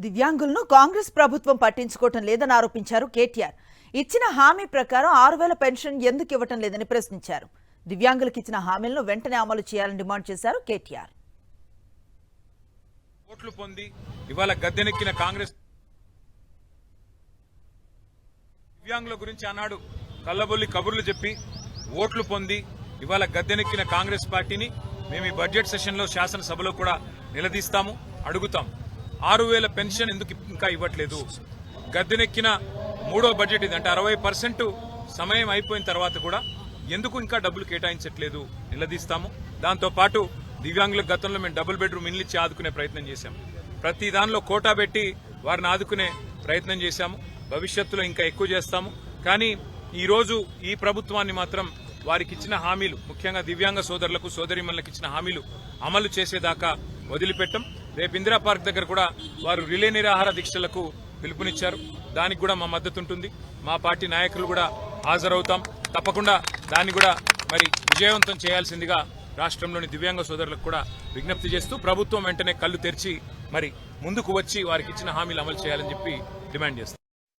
దివ్యాంగులను కాంగ్రెస్ ప్రభుత్వం పట్టించుకోవటం లేదని ఆరోపించారు కేటీఆర్. ఇచ్చిన హామీ ప్రకారం 6000 పెన్షన్ ఎందుకు ఇవ్వటం లేదని ప్రశ్నించారు. దివ్యాంగులకు ఇచ్చిన హామీలను వెంటనే అమలు చేయాలని డిమాండ్ చేశారు కేటీఆర్. ఓట్లు పొంది ఇవాళ గద్దెనెక్కిన కాంగ్రెస్ దివ్యాంగుల గురించి అన్నాడు కల్లబొల్లి కబుర్లు చెప్పి ఓట్లు పొంది ఇవాళ గద్దెనెక్కిన కాంగ్రెస్ పార్టీని మేము ఈ బడ్జెట్ సెషన్లో శాసనసభలో కూడా నిలదీస్తాము, అడుగుతాం. 6000 పెన్షన్ ఎందుకు ఇంకా ఇవ్వట్లేదు? గద్దెనెక్కిన మూడో బడ్జెట్ ఇది, అంటే 60% సమయం అయిపోయిన తర్వాత కూడా ఎందుకు ఇంకా డబ్బులు కేటాయించట్లేదు నిలదీస్తాము. దాంతోపాటు దివ్యాంగులకు గతంలో మేము డబుల్ బెడ్రూమ్ ఇల్లు ఇచ్చి ఆదుకునే ప్రయత్నం చేశాం. ప్రతి దానిలో కోటా పెట్టి వారిని ఆదుకునే ప్రయత్నం చేశాము. భవిష్యత్తులో ఇంకా ఎక్కువ చేస్తాము. కానీ ఈరోజు ఈ ప్రభుత్వాన్ని మాత్రం వారికి ఇచ్చిన హామీలు, ముఖ్యంగా దివ్యాంగ సోదరులకు సోదరీమణులకు ఇచ్చిన హామీలు అమలు చేసేదాకా వదిలిపెట్టం. రేపు ఇందిరా పార్క్ దగ్గర కూడా వారు రిలే నిరాహార దీక్షలకు పిలుపునిచ్చారు. దానికి కూడా మా మద్దతు ఉంటుంది. మా పార్టీ నాయకులు కూడా హాజరవుతాం. తప్పకుండా దాన్ని కూడా మరి విజయవంతం చేయాల్సిందిగా రాష్ట్రంలోని దివ్యాంగ సోదరులకు కూడా విజ్ఞప్తి చేస్తూ ప్రభుత్వం వెంటనే కళ్లు తెరిచి మరి ముందుకు వచ్చి వారికి ఇచ్చిన హామీలు అమలు చేయాలని చెప్పి డిమాండ్ చేస్తాం.